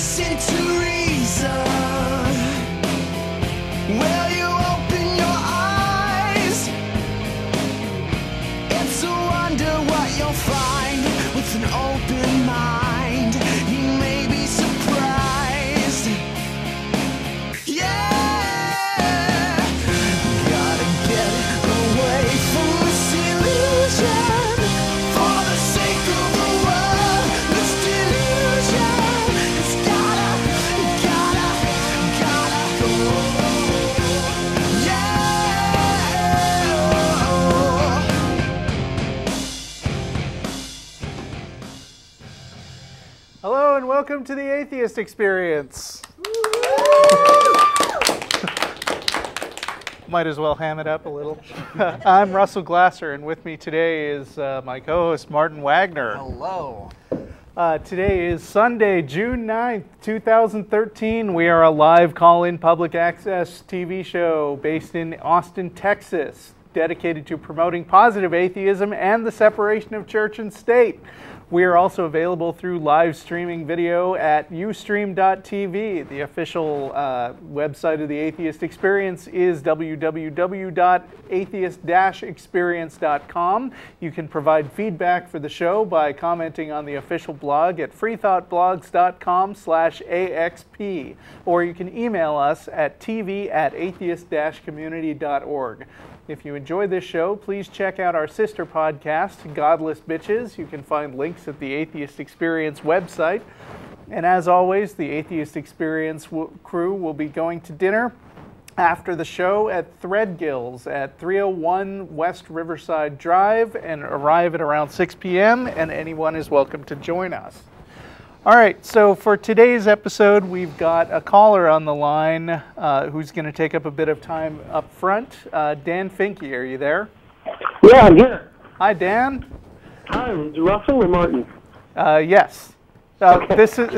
listen to reason? Will you open your eyes? It's a wonder what you'll find with an open mind. You may be surprised. Yeah, gotta get away from this illusion for the sake of the world. This delusion, it's gotta go. Hello and welcome to the Atheist Experience. Might as well ham it up a little. I'm Russell Glasser, and with me today is my co-host Martin Wagner. Hello. Today is Sunday, June 9th, 2013. We are a live call-in public access TV show based in Austin, Texas, dedicated to promoting positive atheism and the separation of church and state. We are also available through live streaming video at ustream.tv. The official website of the Atheist Experience is www.atheist-experience.com. You can provide feedback for the show by commenting on the official blog at freethoughtblogs.com/AXP, or you can email us at tv@atheist-community.org. If you enjoy this show, please check out our sister podcast, Godless Bitches. You can find links at the Atheist Experience website. And as always, the Atheist Experience crew will be going to dinner after the show at Threadgills at 301 West Riverside Drive and arrive at around 6 p.m. and anyone is welcome to join us. All right, so for today's episode, we've got a caller on the line who's going to take up a bit of time up front. Dan Fincke, are you there? Yeah, I'm here. Hi, Dan. Hi, is it Russell or Martin? Yes. Okay. This is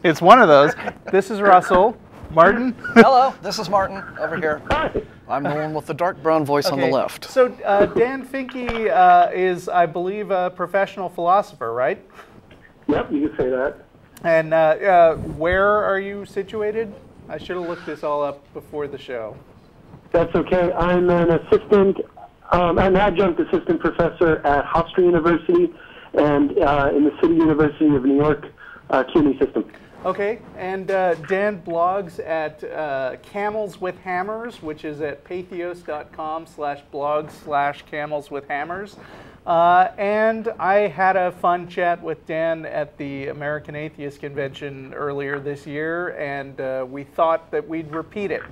it's one of those. This is Russell. Martin? Hello, this is Martin over here. Hi. I'm the one with the dark brown voice on the left. So Dan Fincke is, I believe, a professional philosopher, right? Yep, you can say that. And where are you situated? I should have looked this all up before the show. That's okay. I'm an adjunct assistant professor at Hofstra University and in the City University of New York CUNY system. Okay, and Dan blogs at Camels with Hammers, which is at pathos.com/blog/camelswithhammers. And I had a fun chat with Dan at the American Atheist Convention earlier this year, and we thought that we'd repeat it,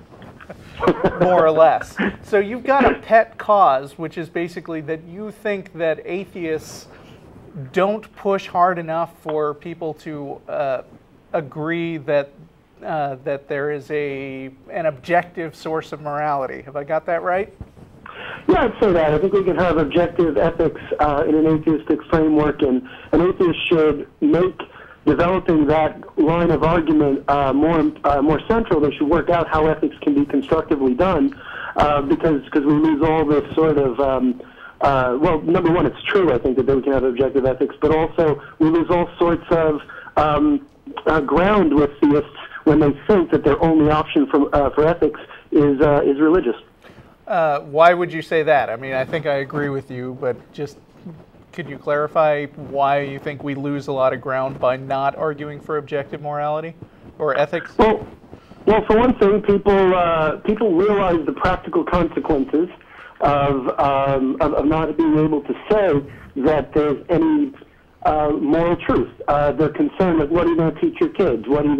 more or less. So you've got a pet cause, which is basically that you think that atheists don't push hard enough for people to agree that that there is an objective source of morality. Have I got that right? Yeah, I'd say that. I think we can have objective ethics in an atheistic framework, and an atheist should make developing that line of argument more central. They should work out how ethics can be constructively done, because we lose all this sort of well, number one, it's true, I think, that we can have objective ethics, but also we lose all sorts of ground with theists when they think that their only option for ethics is religious. Why would you say that? I mean, I think I agree with you, but just could you clarify why you think we lose a lot of ground by not arguing for objective morality or ethics? Well, for one thing, people realize the practical consequences of not being able to say that there's any moral truth. They're concerned with what are you going to teach your kids? How are you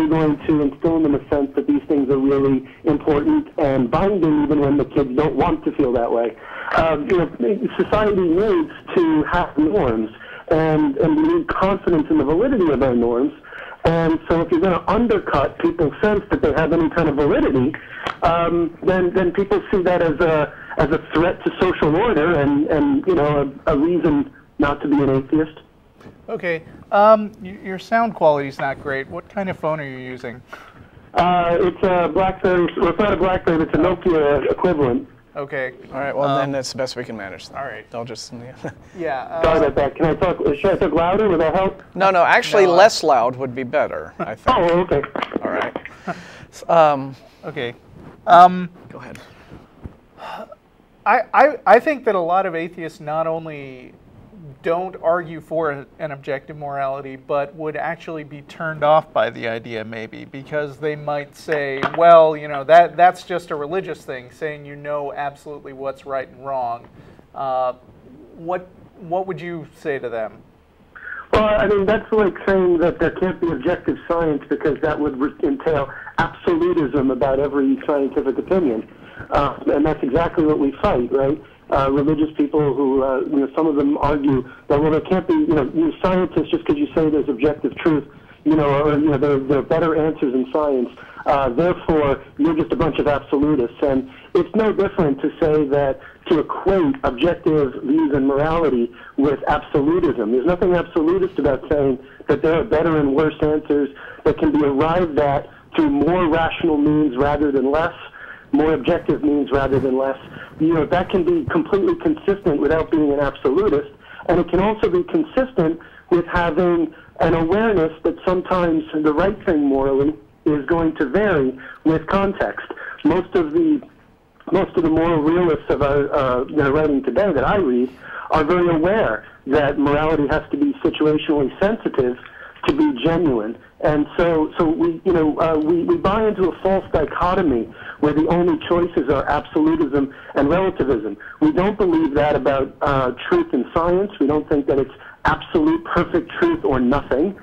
going to instill in them a sense that these things are really important and binding, even when the kids don't want to feel that way. Society needs to have norms, and we need confidence in the validity of our norms. And so, if you're going to undercut people's sense that they have any kind of validity, then people see that as a threat to social order, and a reason not to be an atheist. Okay. Your sound quality is not great. What kind of phone are you using? It's a BlackBerry. Well, it's not a BlackBerry. It's a Nokia equivalent. Okay. All right, well, then that's the best we can manage. All right. I'll just, Yeah. Sorry about that. Can I talk? Should I talk louder? Would that help? No, actually, No, less loud would be better, I think. Oh, okay. All right. Okay. Go ahead. I think that a lot of atheists not only don't argue for an objective morality, but would actually be turned off by the idea, maybe, because they might say, well, you know, that's just a religious thing, saying you know absolutely what's right and wrong. What would you say to them? Well, I mean, that's like saying that there can't be objective science because that would entail absolutism about every scientific opinion. And that's exactly what we fight, right? Religious people who, you know, some of them argue that, well, there can't be, you know, scientists, just because you say there's objective truth, you know, or, you know, there are better answers in science. Therefore, you're just a bunch of absolutists. And it's no different to say that, to equate objective views and morality with absolutism. There's nothing absolutist about saying that there are better and worse answers that can be arrived at through more rational means rather than less, more objective means rather than less. You know, that can be completely consistent without being an absolutist, and it can also be consistent with having an awareness that sometimes the right thing morally is going to vary with context. Most of the moral realists of our writing today that I read are very aware that morality has to be situationally sensitive to be genuine. And so we, you know, we buy into a false dichotomy where the only choices are absolutism and relativism. We don't believe that about truth in science. We don't think that it's absolute perfect truth or nothing.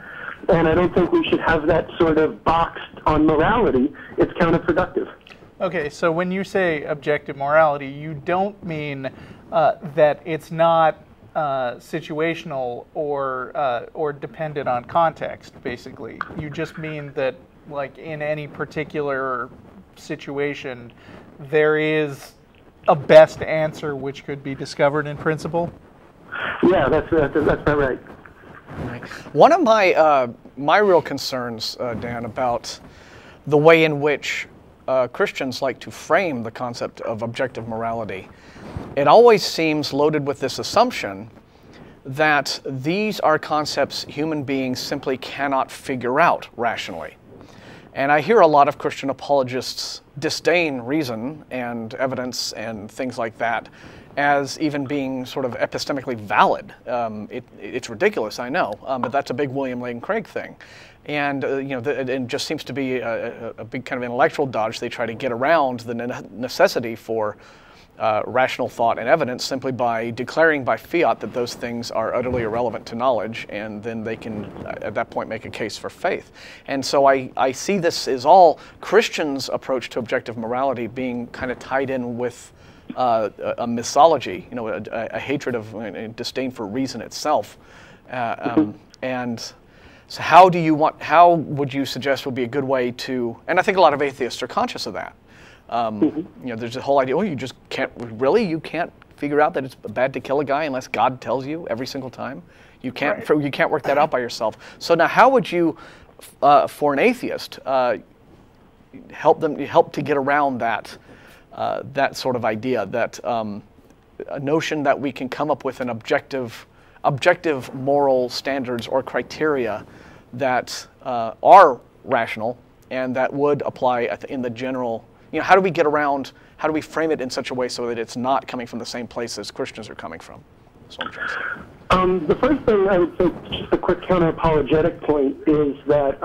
And I don't think we should have that sort of boxed on morality. It's counterproductive. Okay, so when you say objective morality, you don't mean that it's not situational or dependent on context, basically. You just mean that, like, in any particular situation, there is a best answer which could be discovered in principle? Yeah, that's about right. One of my real concerns, Dan, about the way in which Christians like to frame the concept of objective morality, it always seems loaded with this assumption that these are concepts human beings simply cannot figure out rationally. And I hear a lot of Christian apologists disdain reason and evidence and things like that as even being sort of epistemically valid. It's ridiculous, I know, but that's a big William Lane Craig thing. And you know, it just seems to be a big kind of intellectual dodge. They try to get around the necessity for rational thought and evidence simply by declaring by fiat that those things are utterly irrelevant to knowledge, and then they can, at that point, make a case for faith. And so I see this as all Christians' approach to objective morality being kind of tied in with a misology, you know, a hatred of, disdain for reason itself. And so how would you suggest would be a good way to, and I think a lot of atheists are conscious of that. You know, there's a whole idea, you just can't, really? You can't figure out that it's bad to kill a guy unless God tells you every single time? You can't, you can't work that out by yourself. So now how would you, for an atheist, help to get around that, that sort of idea, that a notion that we can come up with an objective moral standards or criteria that are rational and that would apply in the general, you know, how do we get around, how do we frame it in such a way so that it's not coming from the same place as Christians are coming from? That's what I'm trying to say. The first thing I would say, just a quick counter-apologetic point, is that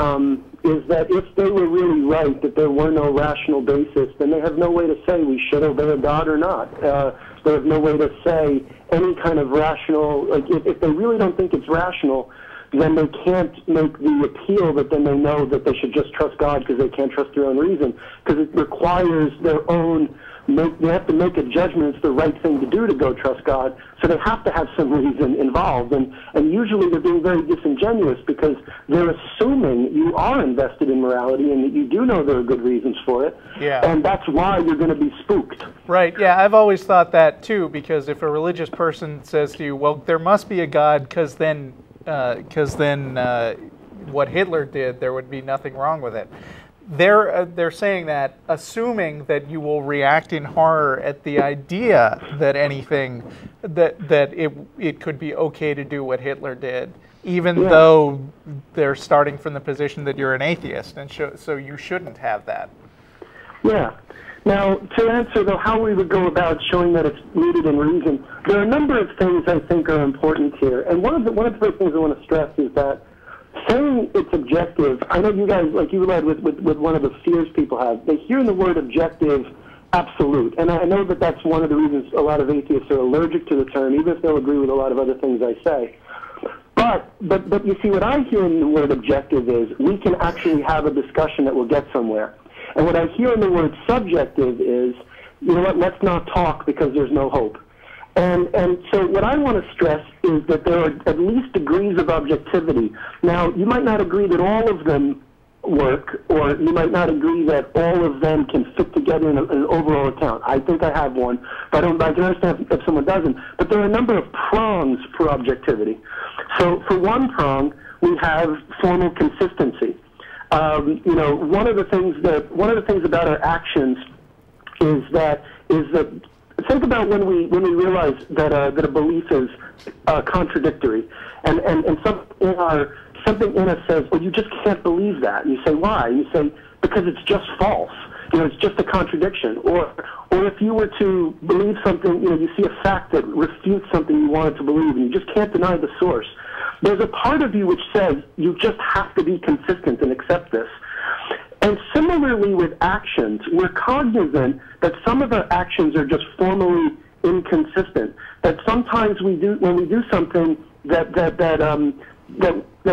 if they were really right, that there were no rational basis, then they have no way to say we should obey a God or not. They have no way to say any kind of rational, like if they really don't think it's rational, then they can't make the appeal that then they know that they should just trust God because they can't trust their own reason, because it requires their own, they have to make a judgment it's the right thing to do to go trust God, so they have to have some reason involved, and usually they're being very disingenuous because they're assuming you are invested in morality and that you do know there are good reasons for it, and that's why you're going to be spooked. Right, yeah, I've always thought that too, because if a religious person says to you, well, there must be a God because then what Hitler did, there would be nothing wrong with it. they're saying that, assuming that you will react in horror at the idea that anything that it could be okay to do what Hitler did, even though they're starting from the position that you're an atheist, and so you shouldn't have that. Yeah. Now, to answer, though, how we would go about showing that it's rooted in reason, there are a number of things I think are important here. And one of the first things I want to stress is that saying it's objective, I know you guys, like you led with one of the fears people have, they hear in the word objective absolute. And I know that that's one of the reasons a lot of atheists are allergic to the term, even if they'll agree with a lot of other things I say. But you see, what I hear in the word objective is we can actually have a discussion that will get somewhere. And what I hear in the word subjective is, you know what, let's not talk because there's no hope. And so what I want to stress is that there are at least degrees of objectivity. Now, you might not agree that all of them work, or you might not agree that all of them can fit together in an overall account. I think I have one, but I can understand if someone doesn't. But there are a number of prongs for objectivity. So for one prong, we have formal consistency. You know, one of the things about our actions is that think about when we realize that a belief is contradictory, and something in us says, well, you just can't believe that. And you say, why? And you say, because it's just false. You know, it's just a contradiction. Or if you were to believe something, you know, you see a fact that refutes something you wanted to believe, and you just can't deny the source. There's a part of you which says you just have to be consistent and accept this. And similarly with actions, we're cognizant that some of our actions are just formally inconsistent. That sometimes when we do something that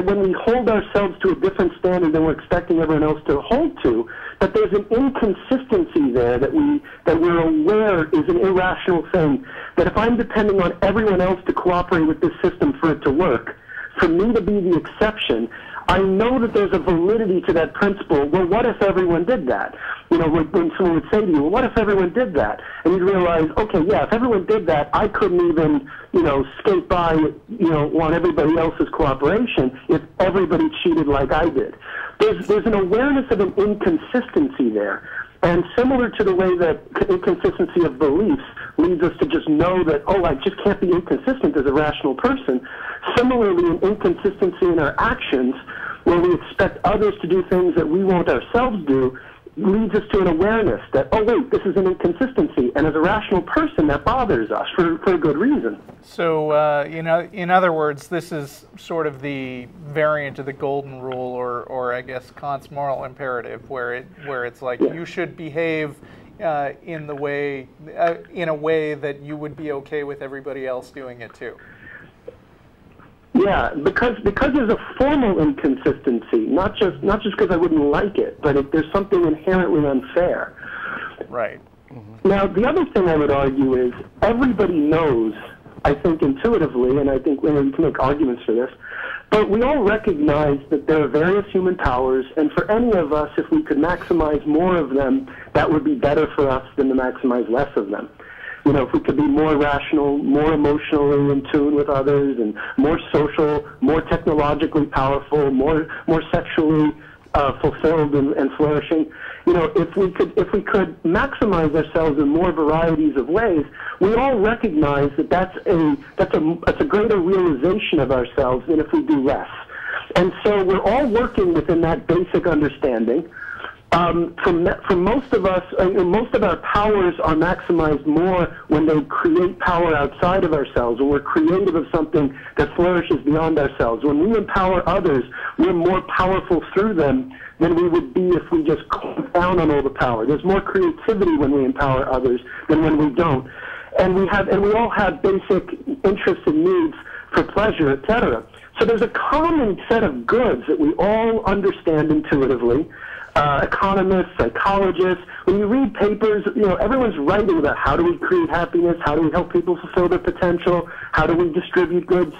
when we hold ourselves to a different standard than we're expecting everyone else to hold to, that there's an inconsistency there that we're aware is an irrational thing. That if I'm depending on everyone else to cooperate with this system for it to work, for me to be the exception, I know that there's a validity to that principle. Well, what if everyone did that? You know, when someone would say to you, well, what if everyone did that? And you'd realize, okay, yeah, if everyone did that, I couldn't even, you know, skate by, you know, want everybody else's cooperation if everybody cheated like I did. There's an awareness of an inconsistency there. And similar to the way that inconsistency of beliefs leads us to just know that, oh, I just can't be inconsistent as a rational person, similarly an inconsistency in our actions where we expect others to do things that we won't ourselves do leads us to an awareness that, oh, wait, this is an inconsistency. And as a rational person, that bothers us for a good reason. So, you know, in other words, this is sort of the variant of the golden rule, or I guess Kant's moral imperative, where it's like you should behave in a way that you would be okay with everybody else doing it too. Yeah, because there's a formal inconsistency, not just because I wouldn't like it, but there's something inherently unfair. Right. Mm-hmm. Now, the other thing I would argue is everybody knows, I think intuitively, and I think we can make arguments for this, but we all recognize that there are various human powers, and for any of us, if we could maximize more of them, that would be better for us than to maximize less of them. You know, if we could be more rational, more emotionally in tune with others, and more social, more technologically powerful, more sexually fulfilled and flourishing. You know, if we could maximize ourselves in more varieties of ways, we all recognize that that's a greater realization of ourselves than if we do less. And so we're all working within that basic understanding. For most of us, most of our powers are maximized more when they create power outside of ourselves, when we're creative of something that flourishes beyond ourselves. When we empower others, we're more powerful through them than we would be if we just clamp down on all the power. There's more creativity when we empower others than when we don't. And we all have basic interests and needs for pleasure, etc. So there's a common set of goods that we all understand intuitively. Economists, psychologists, when you read papers, you know, everyone's writing about how do we create happiness, how do we help people fulfill their potential, how do we distribute goods.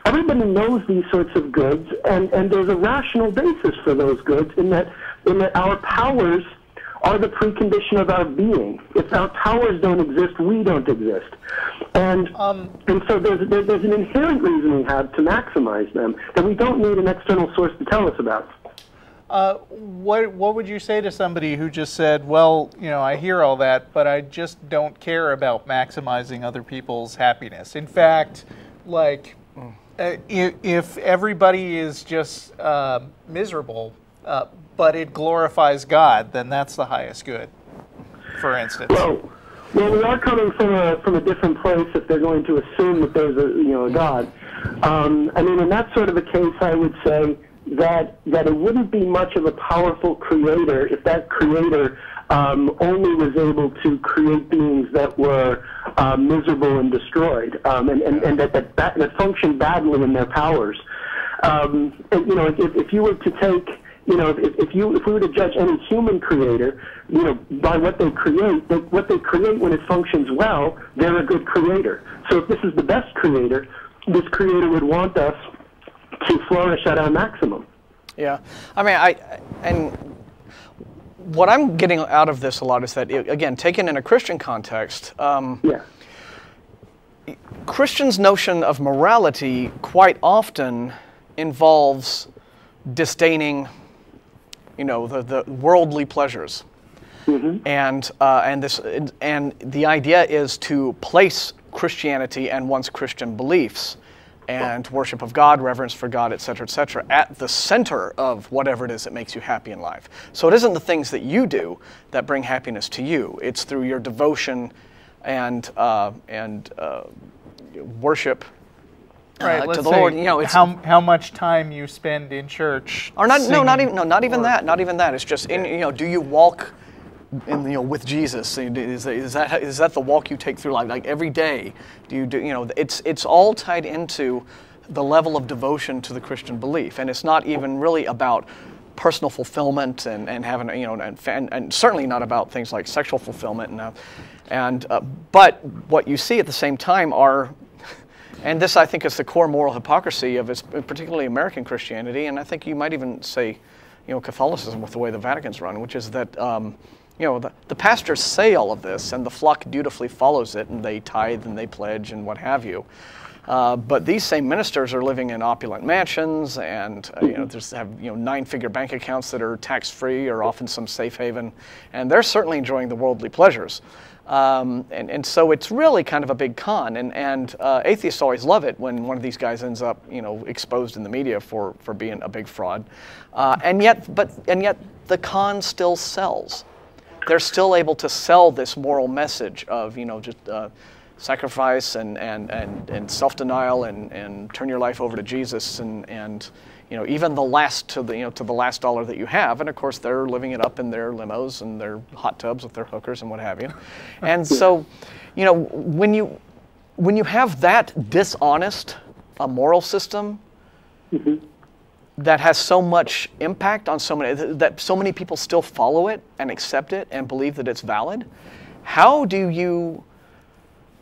Everybody knows these sorts of goods, and there's a rational basis for those goods in that our powers are the precondition of our being. If our powers don't exist, we don't exist. And so there's an inherent reason we have to maximize them that we don't need an external source to tell us about. What would you say to somebody who just said, well, you know, I hear all that, but I just don't care about maximizing other people's happiness. In fact, like, if everybody is just Well, miserable, but it glorifies God, then that's the highest good, for instance. Well, we are coming from a different place if they're going to assume that there's a God. I mean, in that sort of a case, I would say that it wouldn't be much of a powerful creator if that creator only was able to create beings that were miserable and destroyed, and that functioned badly in their powers. And, you know, if you were to take, you know, if we were to judge any human creator, you know, by what they create when it functions well, they're a good creator. So if this is the best creator, this creator would want us to flourish at our maximum. Yeah, I mean, and what I'm getting out of this a lot is that, again, taken in a Christian context, Christians' notion of morality quite often involves disdaining, you know, the worldly pleasures, and the idea is to place Christianity and one's Christian beliefs and worship of God, reverence for God, etc., at the center of whatever it is that makes you happy in life. So it isn't the things that you do that bring happiness to you. It's through your devotion and worship to the Lord. You know, it's how much time you spend in church. Or not even that. It's just you know, do you walk with Jesus? Is that the walk you take through life? Like every day, you know? It's all tied into the level of devotion to the Christian belief, and it's not even really about personal fulfillment and having, you know, and certainly not about things like sexual fulfillment but what you see at the same time are, and this I think is the core moral hypocrisy of particularly American Christianity, and I think you might even say, you know, Catholicism with the way the Vatican's run, which is that you know, the pastors say all of this, and the flock dutifully follows it, and they tithe and they pledge and what have you. But these same ministers are living in opulent mansions, and you know, have, you know, 9-figure bank accounts that are tax-free or often some safe haven, and they're certainly enjoying the worldly pleasures. And so it's really kind of a big con, and atheists always love it when one of these guys ends up, you know, exposed in the media for being a big fraud, and yet the con still sells. They're still able to sell this moral message of, you know, just sacrifice and self-denial and turn your life over to Jesus and you know, even the last to the last dollar that you have. And of course, they're living it up in their limos and their hot tubs with their hookers and what have you. And so, you know, when you have that dishonest a moral system that has so much impact on that so many people still follow it and accept it and believe that it's valid, how do you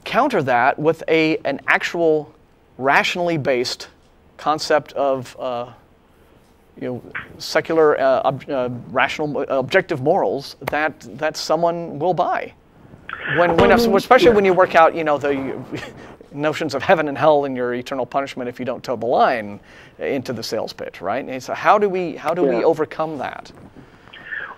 counter that with an actual rationally based concept of you know, secular rational objective morals that someone will buy? Especially when you work out, you know, the notions of heaven and hell and your eternal punishment if you don't toe the line into the sales pitch, right? And so how do we overcome that?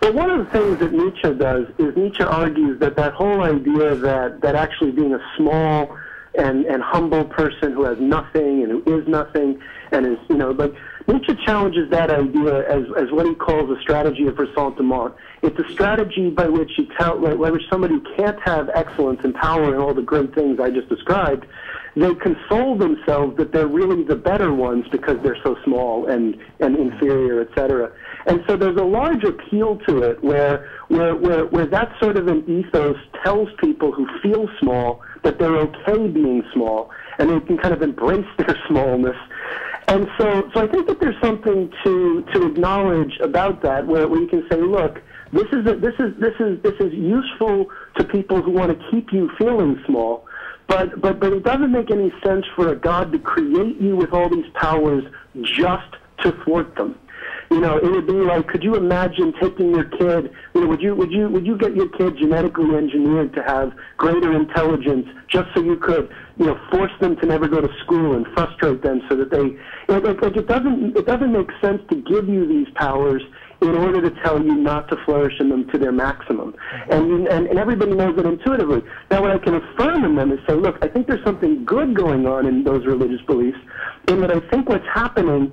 Well, one of the things that Nietzsche does is Nietzsche argues that whole idea that actually being a small and humble person who has nothing and who is nothing and is, you know, like Nietzsche challenges that idea as what he calls a strategy of ressentiment. It's a strategy by which somebody who can't have excellence and power and all the great things I just described, they console themselves that they're really the better ones because they're so small and inferior, etc. And so there's a large appeal to it where that sort of an ethos tells people who feel small that they're okay being small and they can kind of embrace their smallness. And so I think that there's something to acknowledge about that, where you can say, look, this is useful to people who want to keep you feeling small, but it doesn't make any sense for a God to create you with all these powers just to thwart them. You know, it would be like, could you imagine taking your kid, you know, would you get your kid genetically engineered to have greater intelligence just so you could, you know, force them to never go to school and frustrate them so that they, it doesn't make sense to give you these powers in order to tell you not to flourish in them to their maximum. And everybody knows it intuitively. Now, what I can affirm in them is say, look, I think there's something good going on in those religious beliefs, in that I think what's happening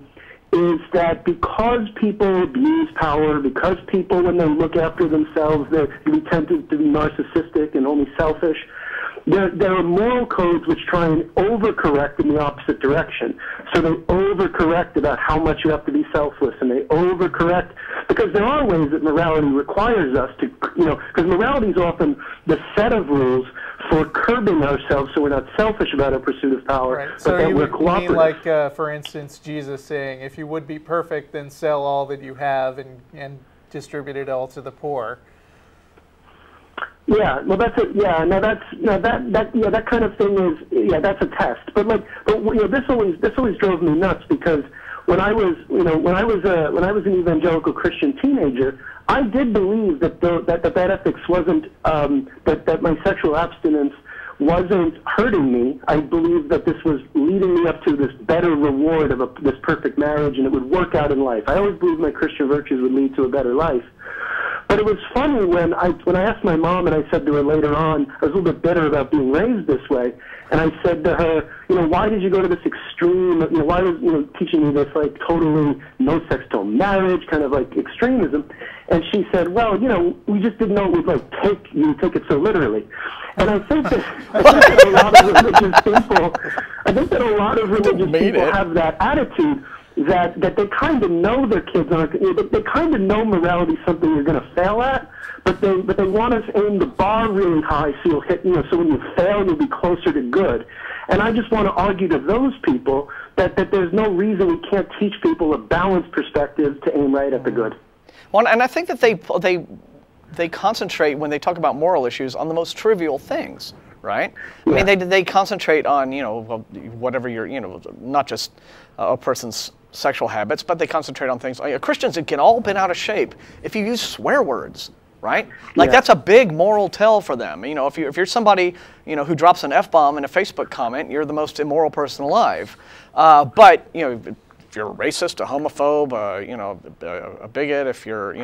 is that because people abuse power, because people, when they look after themselves, they tend to be narcissistic and only selfish, there are moral codes which try and overcorrect in the opposite direction. So they overcorrect about how much you have to be selfless, and they overcorrect because there are ways that morality requires us to, because morality is often the set of rules for curbing ourselves so we're not selfish about our pursuit of power, right. but so that you we're cooperative. mean like, for instance, Jesus saying, if you would be perfect, then sell all that you have and distribute it all to the poor. Yeah, well, that's it. Yeah, that kind of thing is, that's a test. But this always drove me nuts because when I was an evangelical Christian teenager, I did believe that that ethics wasn't that my sexual abstinence wasn't hurting me. I believed that this was leading me up to this better reward of this perfect marriage, and it would work out in life. I always believed my Christian virtues would lead to a better life. But it was funny when I asked my mom, and I said to her later on, I was a little bit bitter about being raised this way, and I said to her, why did you go to this extreme, why was, teaching me this, like, totally no sex till marriage, kind of like extremism? And she said, well, we just didn't know it would, take it so literally. And I think that a lot of religious people have that attitude, that they kind of know their kids aren't, they kind of know morality is something you're going to fail at, but they want us to aim the bar really high so you'll hit, so when you fail you'll be closer to good. And I just want to argue to those people that there's no reason we can't teach people a balanced perspective to aim right at the good. Well, and I think that they concentrate, when they talk about moral issues, on the most trivial things, right? Yeah. I mean, they concentrate on, whatever your, not just a person's sexual habits, but they concentrate on things. Christians get all bent out of shape if you use swear words, right? Like, that's a big moral tell for them. If you're somebody, who drops an F-bomb in a Facebook comment, you're the most immoral person alive. But, if you're a racist, a homophobe, a bigot, if you're,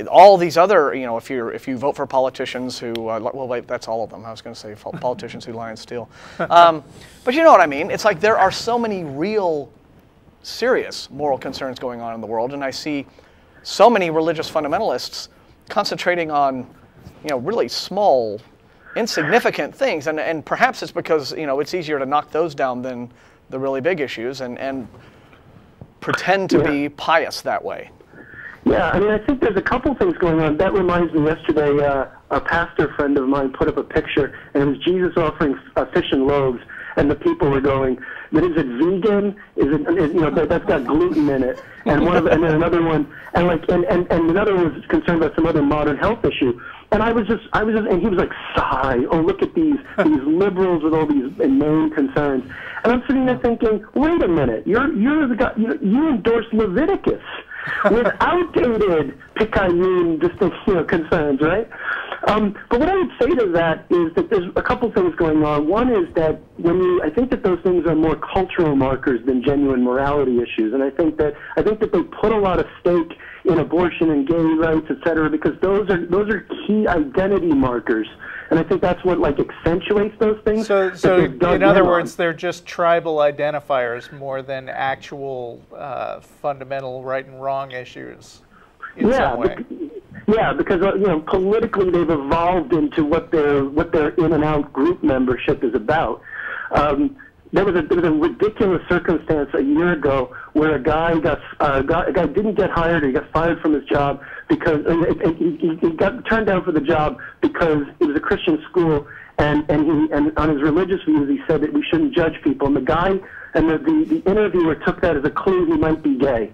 all these other, if you vote for politicians who, well, wait, that's all of them. I was going to say politicians who lie and steal. But you know what I mean? It's like there are so many real, serious moral concerns going on in the world, and I see so many religious fundamentalists concentrating on, really small, insignificant things, and perhaps it's because, it's easier to knock those down than the really big issues, and pretend to be pious that way. Yeah, I mean, I think there's a couple things going on. That reminds me, yesterday, a pastor friend of mine put up a picture, and it was Jesus offering fish and loaves, and the people were going, but is it vegan? Is it, that's got gluten in it? And then another one, and another one was concerned about some other modern health issue. And and he was like, sigh, oh, look at these liberals with all these inane concerns. And I'm sitting there thinking, wait a minute, you're the guy, you endorse Leviticus with outdated Picayune concerns, right? But what I would say to that is that there's a couple things going on. One is that I think that those things are more cultural markers than genuine morality issues, and I think that they put a lot of stake in abortion and gay rights, et cetera, because those are key identity markers. And I think that's what accentuates those things. So in other words, they're just tribal identifiers more than actual fundamental right and wrong issues in some way. Yeah, because politically they've evolved into what their in and out group membership is about. There was a ridiculous circumstance a year ago where a guy didn't get hired, or he got fired from his job because he got turned down for the job because it was a Christian school, and on his religious views he said that we shouldn't judge people, and the guy and the interviewer took that as a clue he might be gay.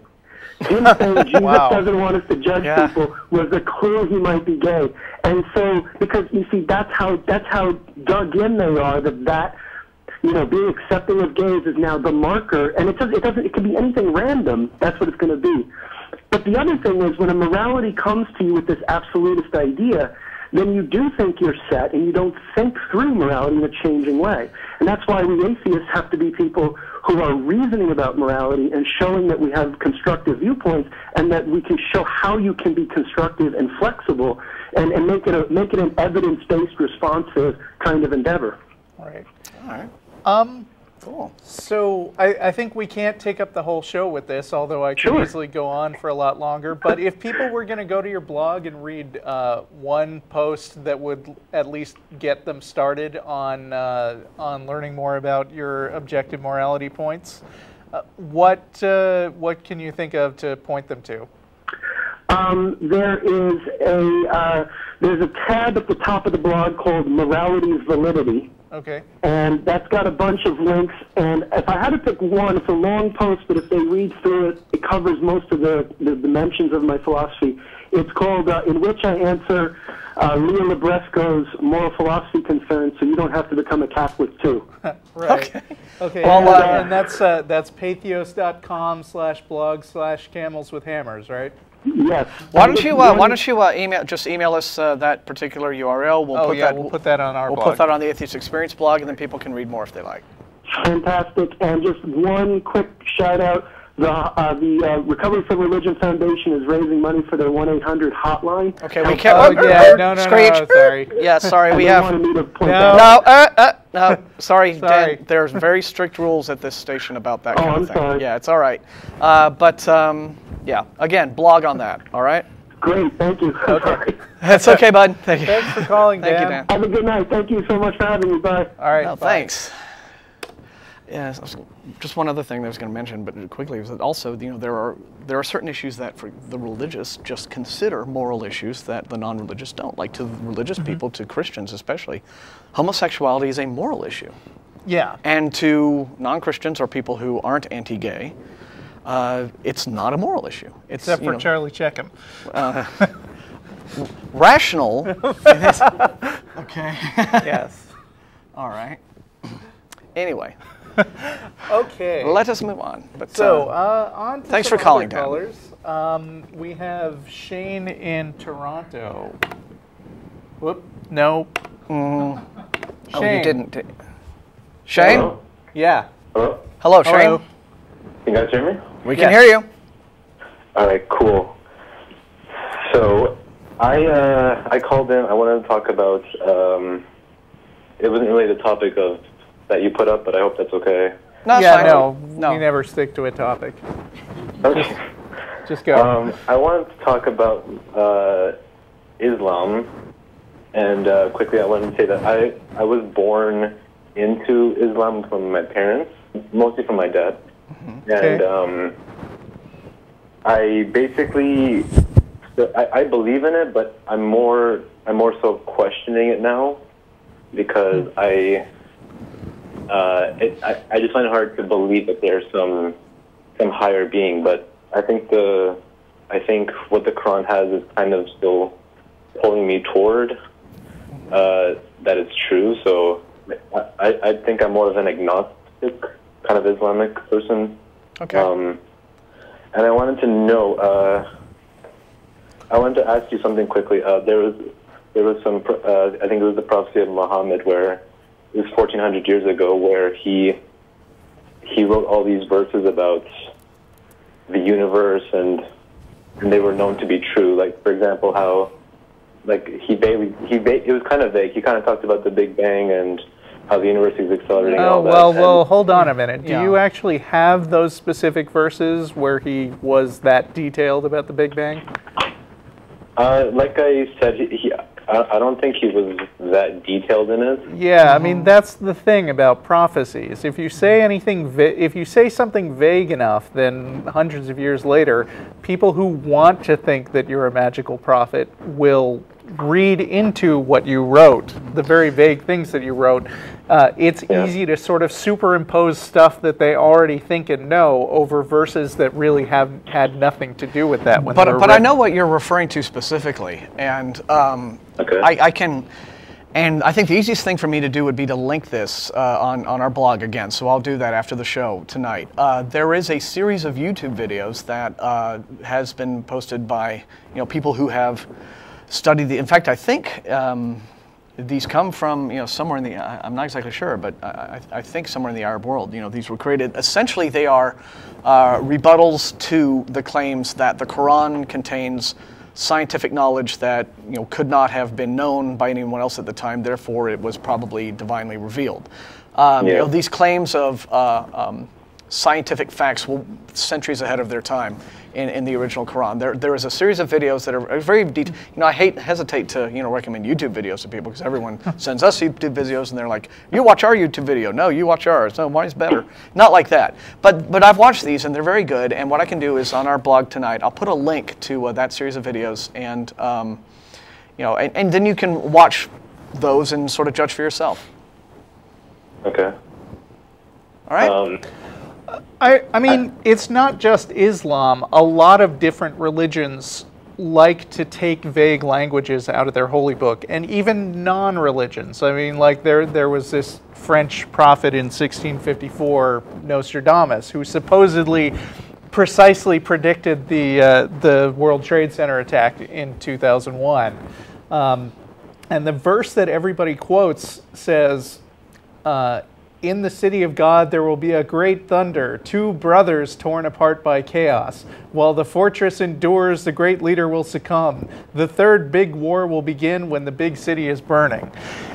Him saying Jesus doesn't want us to judge people was a clue he might be gay, and so because you see that's how dug in they are that being accepting of gays is now the marker, and it could be anything random. That's what it's going to be. But the other thing is, when a morality comes to you with this absolutist idea, then you do think you're set, and you don't think through morality in a changing way. And that's why we atheists have to be people who are reasoning about morality and showing that we have constructive viewpoints and that we can show how you can be constructive and flexible and make it an evidence-based, responsive kind of endeavor. Right. All right. Cool. So I think we can't take up the whole show with this, although I could easily go on for a lot longer. But if people were going to go to your blog and read one post that would at least get them started on learning more about your objective morality points, what can you think of to point them to? There's a tab at the top of the blog called Morality's Validity. Okay. And that's got a bunch of links. And if I had to pick one, it's a long post, but if they read through it, it covers most of the dimensions of my philosophy. It's called In Which I Answer Leo Libresco's Moral Philosophy Concerns, so you don't have to become a Catholic too. Right. Okay. Okay. Well, and that's patheos.com/blog/camels with hammers, right? Yes. Why don't you email us that particular URL? We'll put that on our blog. We'll put that on the Atheist Experience blog, and then people can read more if they like. Fantastic. And just one quick shout out. The Recovery from Religion Foundation is raising money for their 1-800 hotline. Okay, we can't. No, Screech. sorry. Yeah, sorry. We have. No. Sorry, Sorry. Dan. There's very strict rules at this station about that kind of thing. Sorry. Yeah, it's all right. Yeah. Again, blog on that. All right. Great. Thank you. Okay. That's okay, bud. Thank you. Thanks for calling, Dan. Thank you, Dan. Have a good night. Thank you so much for having me. Bye. All right. No, bye. thanks. Yeah, just one other thing that I was going to mention, but quickly, is that also, there are certain issues that for the religious just consider moral issues that the non-religious don't. Like to religious people, to Christians especially, homosexuality is a moral issue. Yeah. And to non-Christians or people who aren't anti-gay, it's not a moral issue. It's, Except for Charlie Checkham. Rational. Okay. Yes. All right. Anyway. Okay. Let us move on. But, so, on to thanks some for calling, other callers. We have Shane in Toronto. Whoop. No. Oh, Shane. you didn't. Shane? Hello? Yeah. Hello? Hello, Shane. Hello. Can you guys hear me? We can hear you. All right, cool. So, I called in. I wanted to talk about. It wasn't really the topic that you put up, but I hope that's okay. No, Yeah, fine. no, No. we never stick to a topic. Okay. Just go. I wanted to talk about Islam, and quickly I wanted to say that I was born into Islam from my parents, mostly from my dad, and I basically I believe in it, but I'm more so questioning it now because I just find it hard to believe that there's some higher being, but I think what the Quran has is kind of still pulling me toward that it's true. So I think I'm more of an agnostic kind of Islamic person. Okay. And I wanted to know. I wanted to ask you something quickly. There was some. I think it was the prophecy of Mohammed, where it was 1400 years ago, where he wrote all these verses about the universe, and they were known to be true. Like, for example, how it was kind of vague. He kind of talked about the Big Bang and how the universe is accelerating. Oh, and all that. well, hold on a minute. Do Yeah. you actually have those specific verses where he was that detailed about the Big Bang? Like I said, I don't think he was that detailed in it. Yeah, I mean, that's the thing about prophecies. If you say if you say something vague enough, then hundreds of years later, people who want to think that you're a magical prophet will read into what you wrote, the very vague things that you wrote. It's easy to sort of superimpose stuff that they already think and know over verses that really have had nothing to do with that. But I know what you're referring to specifically, and Okay. I can, and I think the easiest thing for me to do would be to link this on our blog again. So I'll do that after the show tonight. There is a series of YouTube videos that has been posted by people who have studied the. In fact, I think these come from, somewhere in the, I'm not exactly sure, but I think somewhere in the Arab world. These were created, essentially they are rebuttals to the claims that the Quran contains scientific knowledge that could not have been known by anyone else at the time, therefore it was probably divinely revealed. These claims of scientific facts were centuries ahead of their time in the original Quran. There is a series of videos that are very detailed. I hesitate to recommend YouTube videos to people because everyone sends us YouTube videos and they're like, you watch our YouTube video. No, you watch ours. No, mine's better. Not like that. But I've watched these and they're very good. And what I can do is on our blog tonight, I'll put a link to that series of videos, and and then you can watch those and sort of judge for yourself. Okay. All right. I mean, it's not just Islam. A lot of different religions like to take vague languages out of their holy book, and even non-religions. I mean, like there was this French prophet in 1654, Nostradamus, who supposedly precisely predicted the World Trade Center attack in 2001. And the verse that everybody quotes says, in the city of God there will be a great thunder, two brothers torn apart by chaos. While the fortress endures, the great leader will succumb. The third big war will begin when the big city is burning.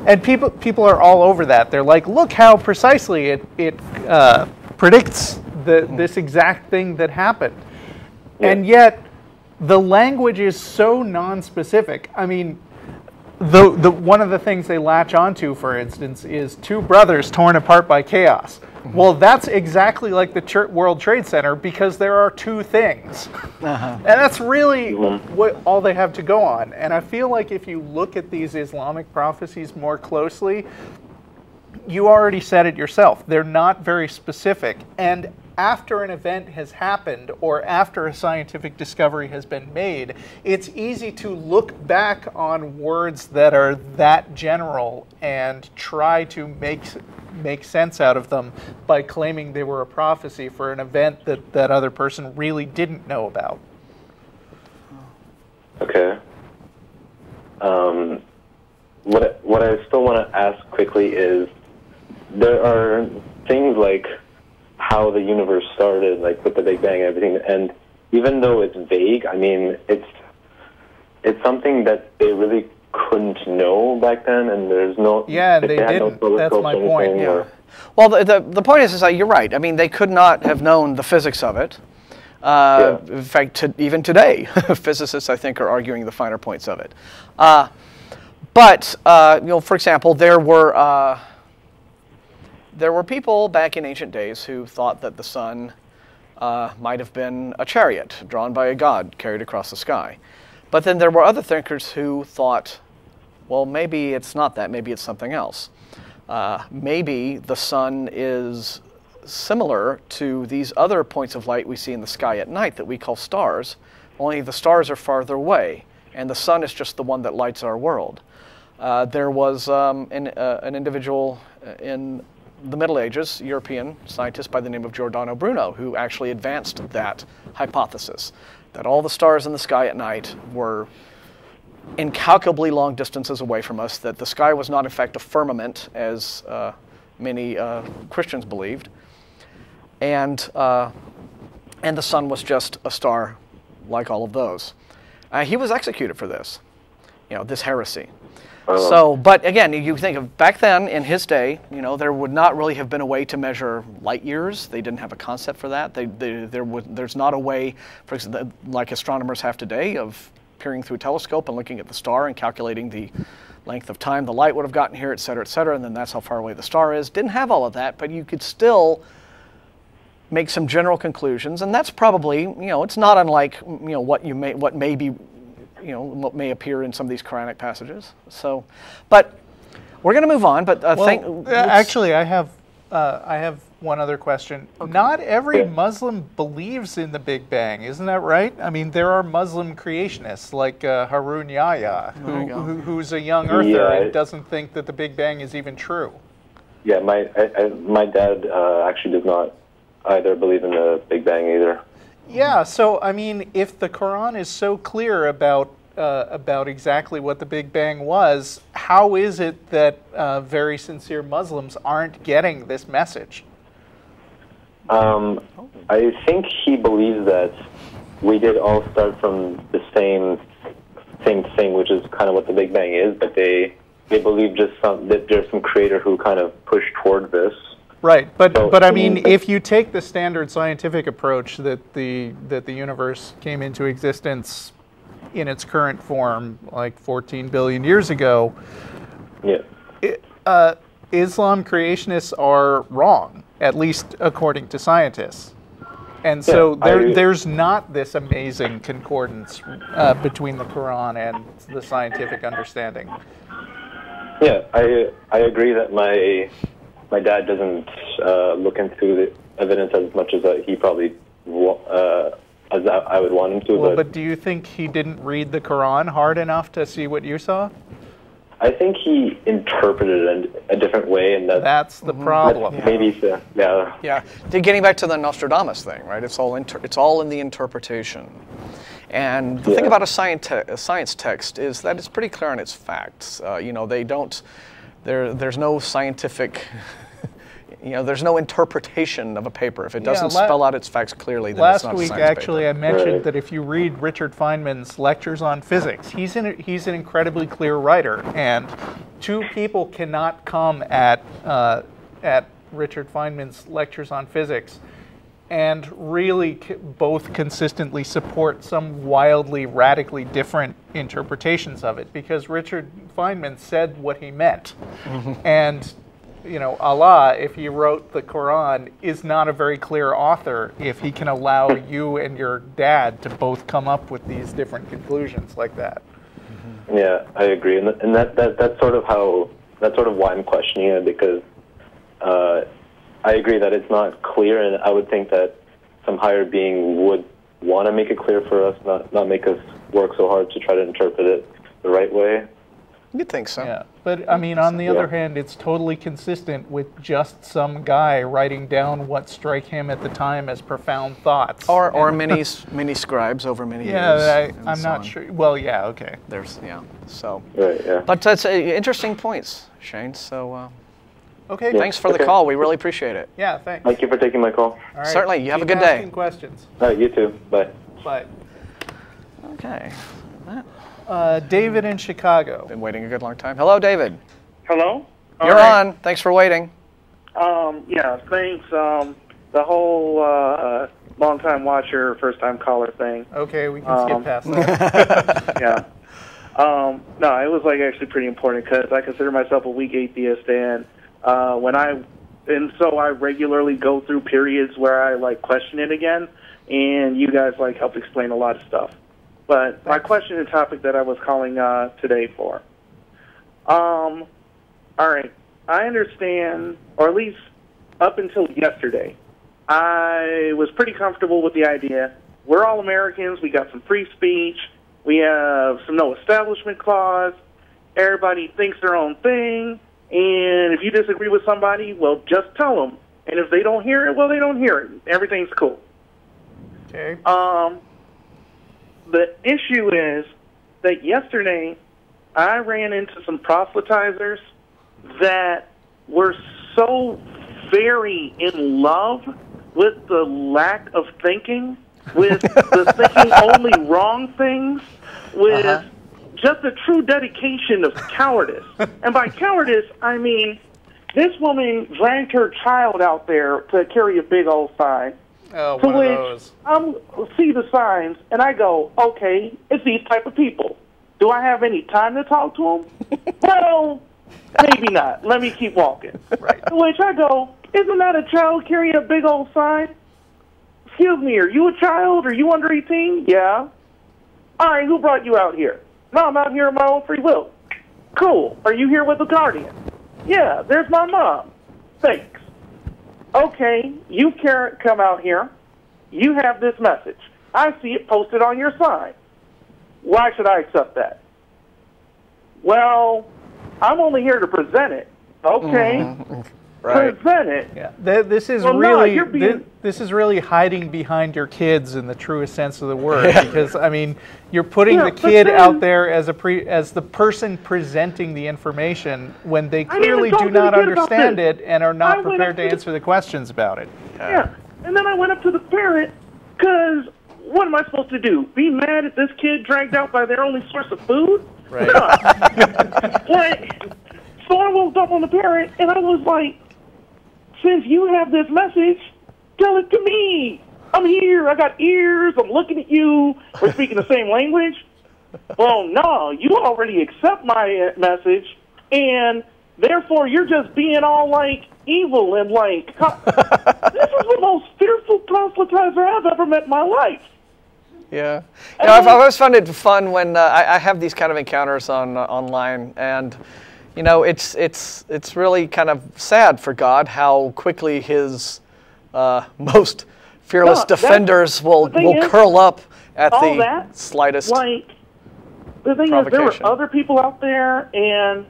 And people are all over that. They're like, look how precisely it predicts this exact thing that happened. Yeah. And yet the language is so non-specific. I mean, one of the things they latch onto, for instance, is two brothers torn apart by chaos. Well, that's exactly like the World Trade Center, because there are two things. And that's really what all they have to go on. And I feel like if you look at these Islamic prophecies more closely, you already said it yourself. They're not very specific. And after an event has happened, or after a scientific discovery has been made, it's easy to look back on words that are that general and try to make sense out of them by claiming they were a prophecy for an event that other person really didn't know about. Okay. What I still want to ask quickly is, there are things like how the universe started, like with the Big Bang and everything, and even though it's vague, I mean, it's something that they really couldn't know back then, and there's no... Yeah, they didn't. That's my point. Yeah. Well, the point is that you're right. I mean, they could not have known the physics of it. In fact, even today, physicists, I think, are arguing the finer points of it. But for example, there were people back in ancient days who thought that the sun might have been a chariot drawn by a god carried across the sky. But then there were other thinkers who thought, well, maybe it's not that, maybe it's something else. Maybe the sun is similar to these other points of light we see in the sky at night that we call stars, only the stars are farther away, and the sun is just the one that lights our world. There was an individual in the Middle Ages, European scientist by the name of Giordano Bruno, who actually advanced that hypothesis, that all the stars in the sky at night were incalculably long distances away from us, that the sky was not in fact a firmament, as many Christians believed, and the sun was just a star like all of those. He was executed for this, this heresy. So, but again, you think of back then in his day, there would not really have been a way to measure light years. They didn't have a concept for that. There's not a way, for example, like astronomers have today, of peering through a telescope and looking at the star and calculating the length of time the light would have gotten here, et cetera, and then that's how far away the star is. Didn't have all of that, but you could still make some general conclusions, and that's probably, it's not unlike, what may appear in some of these Quranic passages. So, but we're going to move on. But actually, I have one other question. Okay. Not every Muslim believes in the Big Bang, isn't that right? I mean, there are Muslim creationists like Harun Yahya, who's a young earther and doesn't think that the Big Bang is even true. Yeah, my dad actually does not either believe in the Big Bang either. Yeah, so I mean, if the Quran is so clear about about exactly what the Big Bang was, how is it that very sincere Muslims aren't getting this message? I think he believes that we did all start from the same thing, which is kind of what the Big Bang is, but they believe that there's some creator who kind of pushed toward this. Right, but I mean, if you take the standard scientific approach that the universe came into existence in its current form like 14 billion years ago, Islam creationists are wrong, at least according to scientists. And so there's not this amazing concordance between the Quran and the scientific understanding. Yeah, I agree that my dad doesn't look into the evidence as much as he probably as I would want him to. Well, but do you think he didn't read the Quran hard enough to see what you saw? I think he interpreted it a different way, and that's the problem. Maybe so. Yeah. Yeah. Getting back to the Nostradamus thing, right? It's all in the interpretation. And the thing about a science text is that it's pretty clear on its facts. There's no scientific, there's no interpretation of a paper. If it doesn't spell out its facts clearly, then it's not a science paper. Last week, actually, I mentioned that if you read Richard Feynman's lectures on physics, he's an incredibly clear writer, and two people cannot come at Richard Feynman's lectures on physics and really both consistently support some wildly, radically different interpretations of it, because Richard Feynman said what he meant. And, Allah, if he wrote the Quran, is not a very clear author if he can allow you and your dad to both come up with these different conclusions like that. Yeah, I agree. And that's sort of why I'm questioning it, because I agree that it's not clear, and I would think that some higher being would want to make it clear for us, not make us work so hard to try to interpret it the right way. You'd think so. Yeah, but I mean, on the other hand, it's totally consistent with just some guy writing down what strike him at the time as profound thoughts. Or many scribes over many years. Yeah, I'm not sure. Well, yeah, okay. So. Right, yeah. But that's interesting points, Shane. So. Okay. Thanks for the call. We really appreciate it. Yeah, thanks. Thank you for taking my call. All right. Certainly. You have a good Keep day. asking questions. All right, you too. Bye. Bye. Okay. David in Chicago. Been waiting a good long time. Hello, David. Hello? You're on. Thanks for waiting. Yeah, thanks. The whole long-time watcher, first-time caller thing. Okay, we can skip past that. Yeah. No, it was actually pretty important because I consider myself a weak atheist, and so I regularly go through periods where I question it again, and you guys help explain a lot of stuff. But my question and topic that I was calling today for. All right, I understand, or at least up until yesterday, I was pretty comfortable with the idea we're all Americans, we got some free speech, we have some no establishment clause, everybody thinks their own thing, and if you disagree with somebody, well, just tell them. And if they don't hear it, well, they don't hear it. Everything's cool. Okay. The issue is that yesterday I ran into some proselytizers that were so very in love with the lack of thinking, with the thinking only wrong things, with just a true dedication of cowardice. And by cowardice, I mean this woman dragged her child out there to carry a big old sign. Oh, to one which of those. I see the signs, and I go, okay, it's these type of people. Do I have any time to talk to them? Well, maybe not. Let me keep walking. Right. To which I go, isn't that a child carrying a big old sign? Excuse me, are you a child? Are you under 18? Yeah. All right, who brought you out here? No, I'm out here on my own free will. Cool. Are you here with a guardian? Yeah, there's my mom. Thanks. Okay, you come out here. You have this message. I see it posted on your sign. Why should I accept that? Well, I'm only here to present it. Okay. present it. Yeah, this is Well, no, really you're being- this is really hiding behind your kids in the truest sense of the word. Because I mean, you're putting Yeah, the but kid then- out there as as the person presenting the information when they I didn't clearly talk do to the not kid about understand this. it and are I not went prepared up to to the- answer the questions about it. Yeah. And then I went up to the parent because what am I supposed to do? Be mad at this kid dragged out by their only source of food? Right. No. Like, so I walked up on the parent and I was like, since you have this message, tell it to me. I'm here. I got ears. I'm looking at you. We're speaking the same language. Well, no, you already accept my message, and therefore you're just being all like evil and like. This is the most fearful proselytizer I've ever met in my life. Yeah, you know, I've always found it fun when I have these kind of encounters on online, and you know, it's really kind of sad for God how quickly His most fearless defenders will curl up at the slightest like, the thing is, there were other people out there, and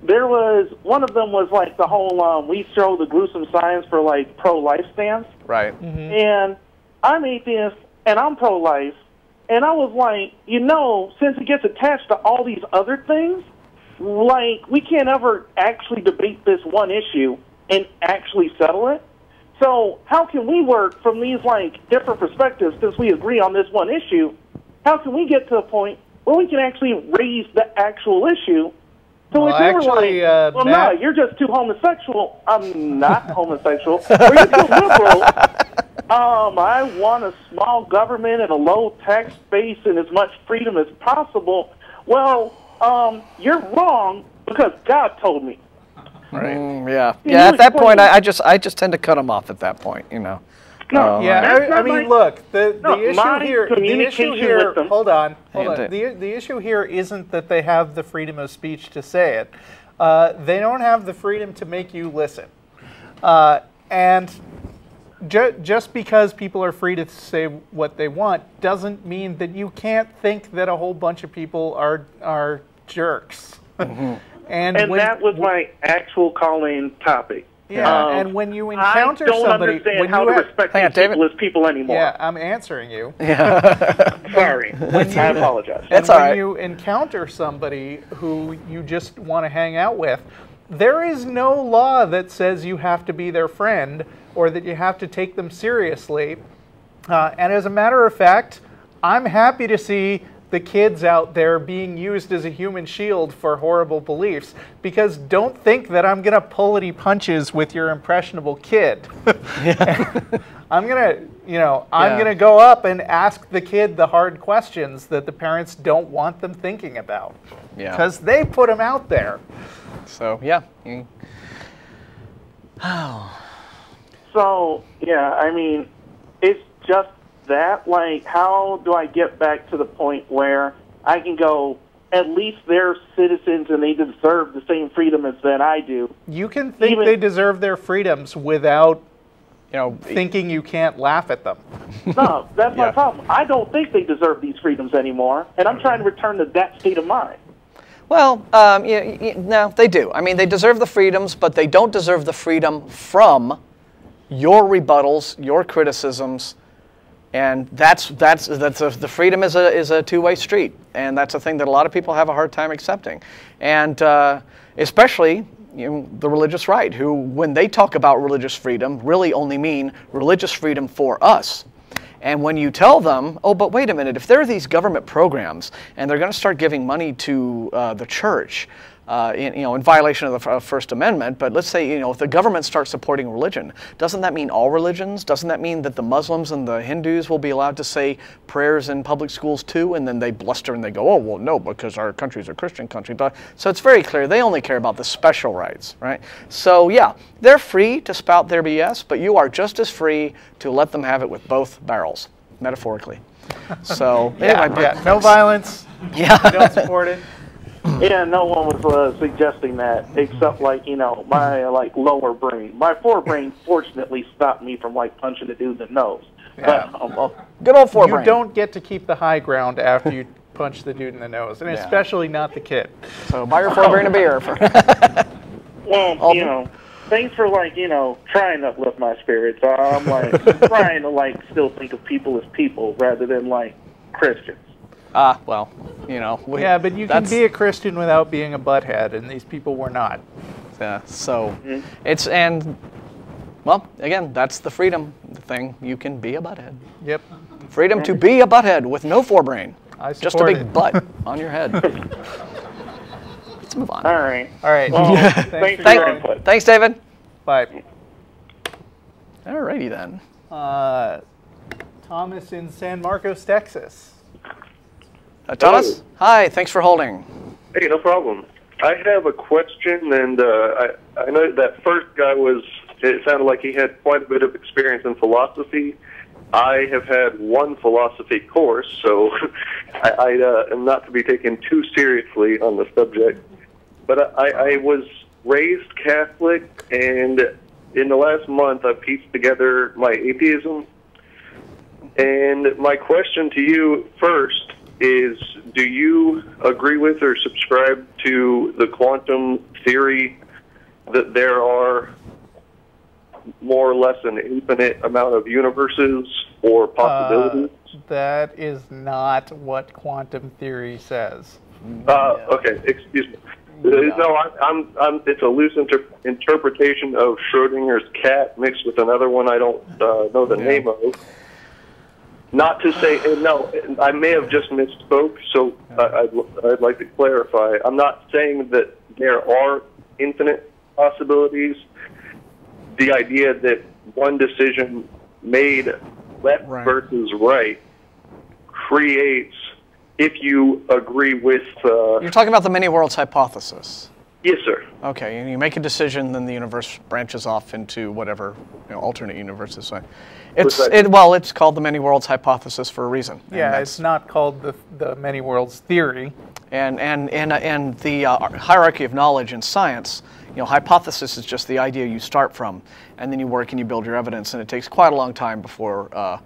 there was one of them was like the whole we show the gruesome signs for like pro-life stance, right? And I'm atheist and I'm pro-life, and I was like, you know, since it gets attached to all these other things, like we can't ever actually debate this one issue and actually settle it. So how can we work from these like different perspectives since we agree on this one issue? How can we get to a point where we can actually raise the actual issue? So Well, if they were actually, like, well, Matt- no, you're just too homosexual. I'm not homosexual. Or you're too liberal. I want a small government and a low tax base and as much freedom as possible. Well, you're wrong because God told me. Right. Yeah. At that point, I just tend to cut them off at that point. You know. No, I mean, look, the issue here, communication with them. hold on. The issue here isn't that they have the freedom of speech to say it. They don't have the freedom to make you listen. And just because people are free to say what they want doesn't mean that you can't think that a whole bunch of people are jerks. And that was my actual call-in topic. Yeah, and when you encounter somebody, I don't understand how to respect these people as people anymore. Yeah, I'm answering you. Sorry, I apologize. And when you encounter somebody who you just want to hang out with, there is no law that says you have to be their friend or that you have to take them seriously. And as a matter of fact, I'm happy to see the kids out there being used as a human shield for horrible beliefs, because don't think that I'm going to pull any punches with your impressionable kid. I'm going to go up and ask the kid the hard questions that the parents don't want them thinking about. Yeah. Because they put them out there. So, yeah. So, yeah, I mean, it's just that, like, how do I get back to the point where I can go, at least they're citizens and they deserve the same freedom as that I do? You can think they deserve their freedoms without thinking you can't laugh at them. No, that's my problem. I don't think they deserve these freedoms anymore, and I'm trying to return to that state of mind. Well, no, they do. I mean, they deserve the freedoms, but they don't deserve the freedom from your rebuttals, your criticisms. And the freedom is a two-way street, and that's a thing that a lot of people have a hard time accepting, and especially the religious right, who, when they talk about religious freedom, really only mean religious freedom for us. And when you tell them, oh, but wait a minute, if there are these government programs and they're going to start giving money to the church, in violation of the First Amendment, but let's say, if the government starts supporting religion, doesn't that mean all religions? Doesn't that mean that the Muslims and the Hindus will be allowed to say prayers in public schools too? And then they bluster and they go, oh, well, no, because our country's a Christian country. But so it's very clear they only care about the special rights, right? So yeah, they're free to spout their BS, but you are just as free to let them have it with both barrels, metaphorically. So anyway, no violence. Yeah, don't support it. Yeah, no one was suggesting that, except my lower brain. My forebrain fortunately stopped me from punching the dude in the nose. Yeah. But, good old forebrain. You don't get to keep the high ground after you punch the dude in the nose, and especially not the kid. So buy your forebrain a beer. Well, thanks for, like, you know, trying to uplift my spirits. I'm, like, trying to, like, still think of people as people rather than, like, Christians. Well, you know. Yeah, but you can be a Christian without being a butthead, and these people were not. So it's, and, well, again, that's the freedom thing. You can be a butthead. Yep. Freedom to be a butthead with no forebrain. I Just a support big it. butt on your head. Let's move on. All right. All right. Well, thanks for your input. Thanks, David. Bye. Alrighty then. Thomas in San Marcos, Texas. Thomas? Hello. Hi, thanks for holding. Hey, no problem. I have a question, and I know that first guy it sounded like he had quite a bit of experience in philosophy. I have had one philosophy course, so I am not to be taken too seriously on the subject. But I was raised Catholic, and in the last month I pieced together my atheism. And my question to you first is, do you agree with or subscribe to the quantum theory that there are more or less an infinite amount of universes or possibilities? That is not what quantum theory says. Okay, excuse me. No, it's a loose interpretation of Schrodinger's cat mixed with another one I don't know the name of. Not to say, no, I may have just misspoke, so I'd like to clarify. I'm not saying that there are infinite possibilities. The idea that one decision made left versus right creates, if you agree with... You're talking about the many worlds hypothesis. Yes, sir. Okay, and you make a decision, then the universe branches off into whatever alternate universes. It's called the many worlds hypothesis for a reason. Yeah, it's not called the many worlds theory. And the hierarchy of knowledge in science, hypothesis is just the idea you start from, and then you work and you build your evidence, and it takes quite a long time before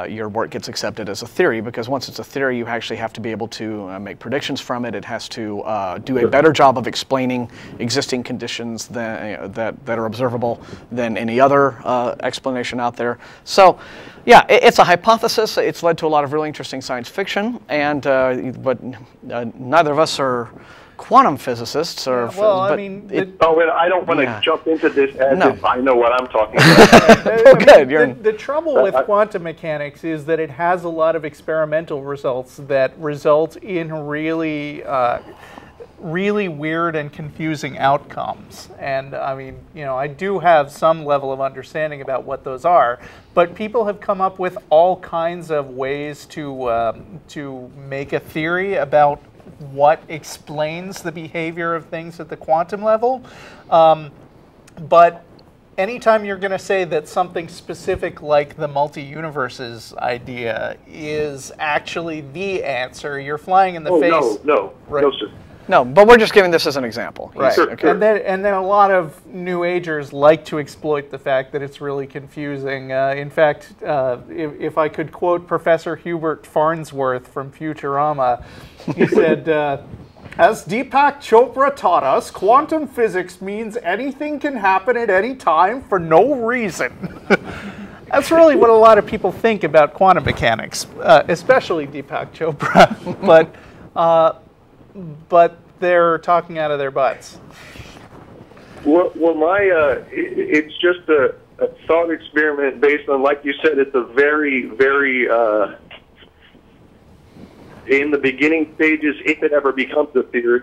your work gets accepted as a theory, because once it's a theory, you actually have to be able to make predictions from it. It has to do a better job of explaining existing conditions that are observable than any other explanation out there. So, yeah, it's a hypothesis. It's led to a lot of really interesting science fiction, and but neither of us are quantum physicists, or I don't want to jump into this as if I know what I'm talking about. The trouble with quantum mechanics is that it has a lot of experimental results that result in really weird and confusing outcomes. And I do have some level of understanding about what those are, but people have come up with all kinds of ways to make a theory about what explains the behavior of things at the quantum level. But anytime you're going to say that something specific like the multi-universes idea is actually the answer, you're flying in the face. No, sir. No, but we're just giving this as an example. Right. Sure. Okay. And then a lot of New Agers like to exploit the fact that it's really confusing. In fact, if I could quote Professor Hubert Farnsworth from Futurama, he said, as Deepak Chopra taught us, quantum physics means anything can happen at any time for no reason. That's really what a lot of people think about quantum mechanics, especially Deepak Chopra. But they're talking out of their butts. Well, it's just a thought experiment based on, like you said, it's a very, very, in the beginning stages, if it ever becomes a theory.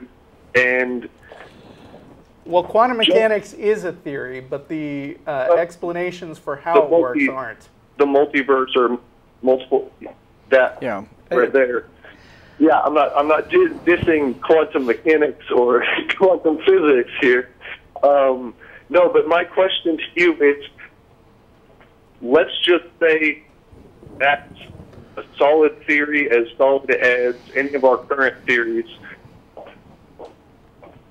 And well, quantum mechanics is a theory, but the explanations for how it works aren't. The multiverse or multiple, right there. Yeah, I'm not dissing quantum mechanics or quantum physics here. No, but my question to you is, let's just say that's a solid theory, as solid as any of our current theories.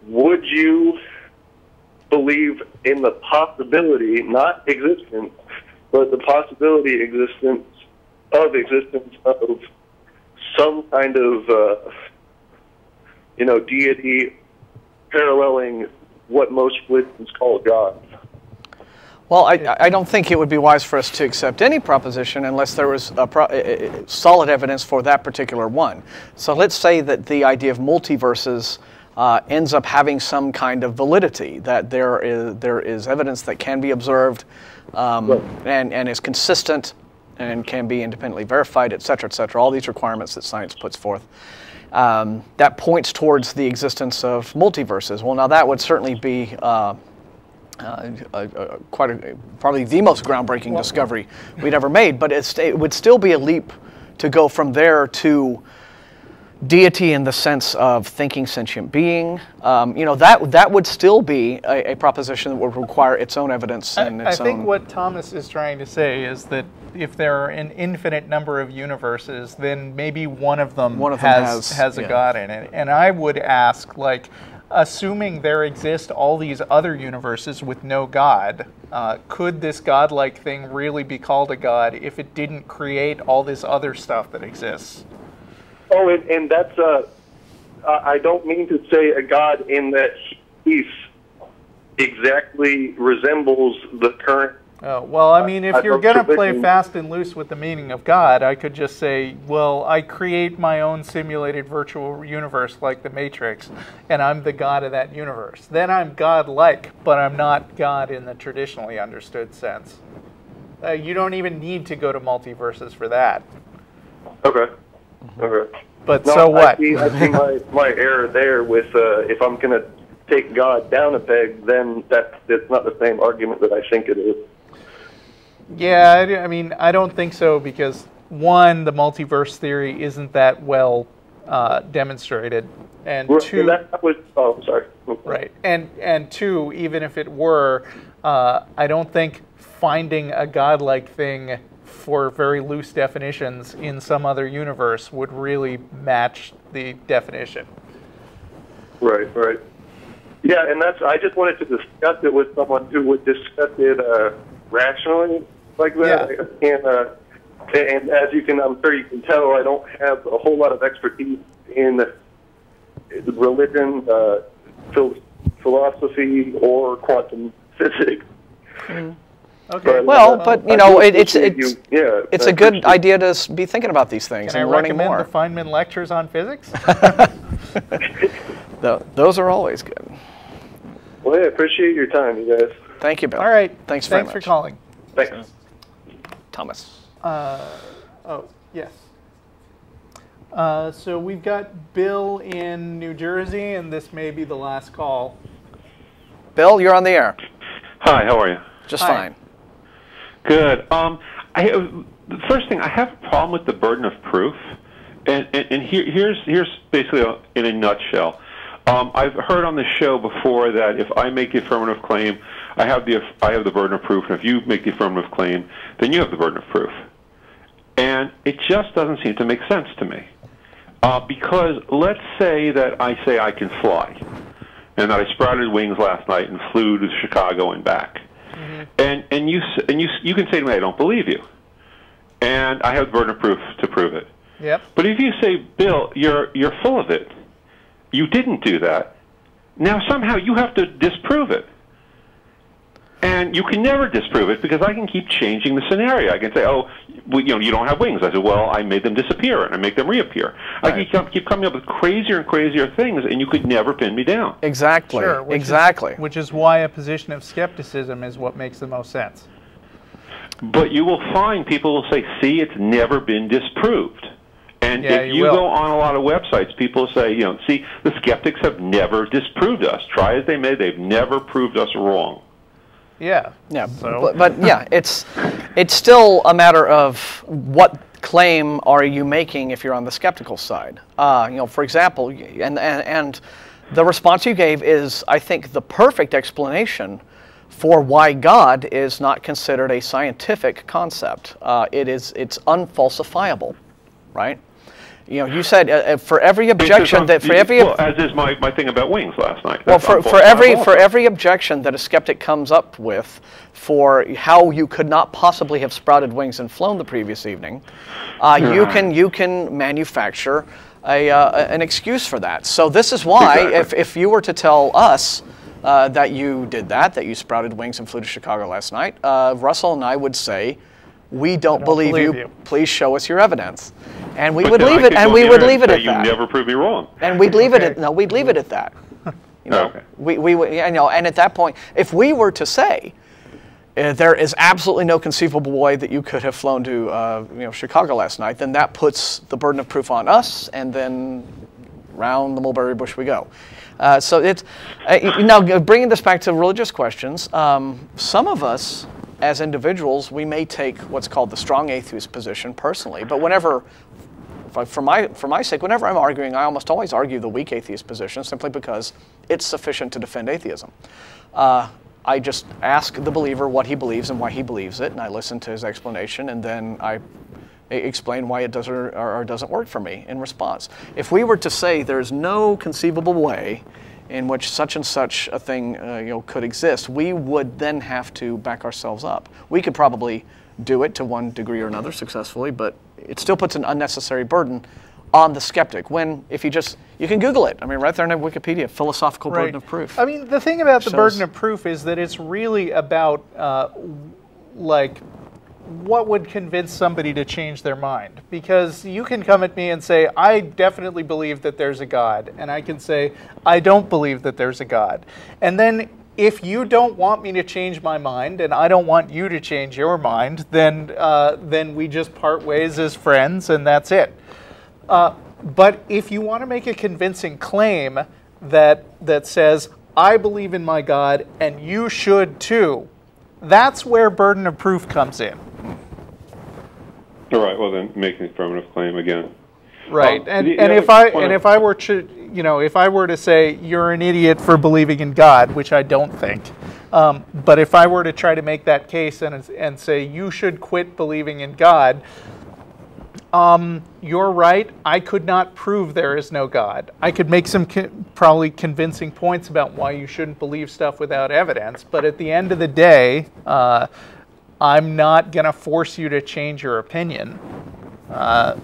Would you believe in the possibility, not existence, but the possibility of existence of some kind of, deity paralleling what most religions call God. Well, I don't think it would be wise for us to accept any proposition unless there was solid evidence for that particular one. So let's say that the idea of multiverses ends up having some kind of validity, that there is evidence that can be observed and is consistent and can be independently verified, et cetera, all these requirements that science puts forth. That points towards the existence of multiverses. Well, now that would certainly be probably the most groundbreaking discovery we'd ever made, but it would still be a leap to go from there to deity in the sense of thinking sentient being. That would still be a proposition that would require its own evidence and its own. I think what Thomas is trying to say is that if there are an infinite number of universes, then maybe one of them has a God in it. And I would ask, like, assuming there exist all these other universes with no God, could this godlike thing really be called a God if it didn't create all this other stuff that exists? Oh, and that's, I don't mean to say a God in that he exactly resembles the current. Oh, well, I mean, if you're going to play fast and loose with the meaning of God, I could just say, well, I create my own simulated virtual universe like the Matrix, and I'm the God of that universe. Then I'm God-like, but I'm not God in the traditionally understood sense. You don't even need to go to multiverses for that. Okay. Okay. But no, so what? I see my error there with if I'm going to take God down a peg, then it's not the same argument that I think it is. Yeah, I mean, I don't think so because, one, the multiverse theory isn't that well demonstrated, and two... I'm sorry. Right, and two, even if it were, I don't think finding a godlike thing for very loose definitions in some other universe would really match the definition. Right. Yeah, and I just wanted to discuss it with someone who would discuss it rationally like that. Yeah. And as you can, I'm sure you can tell, I don't have a whole lot of expertise in religion, philosophy, or quantum physics. Mm. Okay. But it's a good idea to be thinking about these things and learning more. Can I recommend the Feynman lectures on physics? Those are always good. Well, I appreciate your time, you guys. Thank you, Bill. All right. Thanks very much. Thanks for calling. Thanks. Thomas. Yes. So we've got Bill in New Jersey, and this may be the last call. Bill, you're on the air. Hi, how are you? Just fine. Good. The first thing, I have a problem with the burden of proof, and here's basically in a nutshell. I've heard on the show before that if I make the affirmative claim, I have the burden of proof, and if you make the affirmative claim, then you have the burden of proof. And it just doesn't seem to make sense to me. Because let's say that I can fly, and that I sprouted wings last night and flew to Chicago and back. Mm-hmm. And you can say to me, I don't believe you. And I have the burden of proof to prove it. Yep. But if you say, Bill, you're full of it, you didn't do that, now somehow you have to disprove it. And you can never disprove it because I can keep changing the scenario. I can say, oh, well, you don't have wings. I said, well, I made them disappear and I make them reappear. Right. I keep coming up with crazier and crazier things, and you could never pin me down. Exactly. Sure, which is why a position of skepticism is what makes the most sense. But you will find people will say, see, it's never been disproved. And if you go on a lot of websites, people say, see, the skeptics have never disproved us. Try as they may, they've never proved us wrong. Yeah. So. But yeah, it's still a matter of what claim are you making if you're on the skeptical side. For example, and the response you gave is, I think, the perfect explanation for why God is not considered a scientific concept. It's unfalsifiable, right? You said for every objection as is my thing about wings last night. Well, for every objection that a skeptic comes up with for how you could not possibly have sprouted wings and flown the previous evening, you can manufacture an excuse for that. So this is why, if you were to tell us that you did that you sprouted wings and flew to Chicago last night, Russell and I would say, we don't believe you. Please show us your evidence. And we would leave it, and we would leave it at that. You never prove me wrong. And we'd leave it at, no, we'd leave it at that. You know, okay. And at that point, if we were to say, there is absolutely no conceivable way that you could have flown to Chicago last night, then that puts the burden of proof on us, and then round the mulberry bush we go. So it's now bringing this back to religious questions. Some of us, as individuals, we may take what's called the strong atheist position personally, but whenever, for my sake, whenever I'm arguing, I almost always argue the weak atheist position simply because it's sufficient to defend atheism. I just ask the believer what he believes and why he believes it, and I listen to his explanation, and then I explain why it does or doesn't work for me in response. If we were to say there's no conceivable way in which such and such a thing could exist, we would then have to back ourselves up. We could probably do it to one degree or another successfully, but it still puts an unnecessary burden on the skeptic. When if you can Google it. I mean, right there in Wikipedia, philosophical burden of proof. I mean, the thing about the burden of proof is that it's really about like what would convince somebody to change their mind. Because you can come at me and say, I definitely believe that there's a God. And I can say, I don't believe that there's a God. And then if you don't want me to change my mind and I don't want you to change your mind, then we just part ways as friends and that's it. But if you want to make a convincing claim that says, I believe in my God and you should too, that's where burden of proof comes in. All right. Well, then make an affirmative claim again. Right. And if I were to say you're an idiot for believing in God, which I don't think, but if I were to try to make that case and say you should quit believing in God, you're right. I could not prove there is no God. I could make some probably convincing points about why you shouldn't believe stuff without evidence. But at the end of the day, I'm not going to force you to change your opinion. I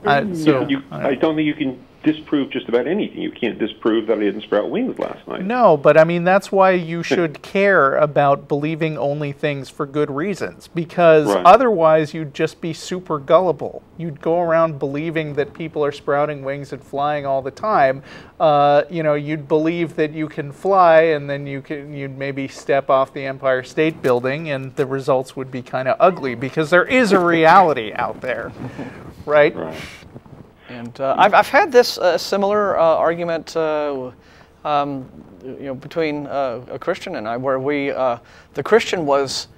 don't think you can disprove just about anything. You can't disprove that I didn't sprout wings last night. No, but I mean, that's why you should care about believing only things for good reasons, because otherwise you'd just be super gullible. You'd go around believing that people are sprouting wings and flying all the time. You'd believe that you can fly, and then you'd maybe step off the Empire State Building, and the results would be kind of ugly, because there is a reality out there, right? Right. And I've had this similar argument, between a Christian and I, where the Christian was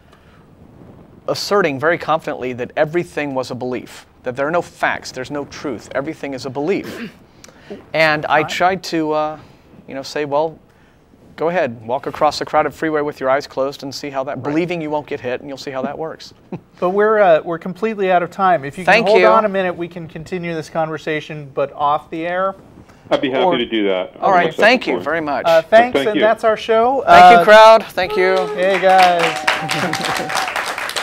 asserting very confidently that everything was a belief, that there are no facts, there's no truth, everything is a belief. And I tried to, say, well, go ahead, walk across the crowded freeway with your eyes closed and see how that, believing you won't get hit, and you'll see how that works. But we're completely out of time. If you can hold on a minute, we can continue this conversation, but off the air. I'd be happy to do that. All right, thank you very much. Thanks, and that's our show. Thank you, crowd. Thank you. Hey, guys.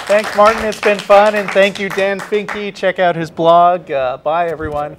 Thanks, Martin. It's been fun, and thank you, Dan Fincke. Check out his blog. Bye, everyone.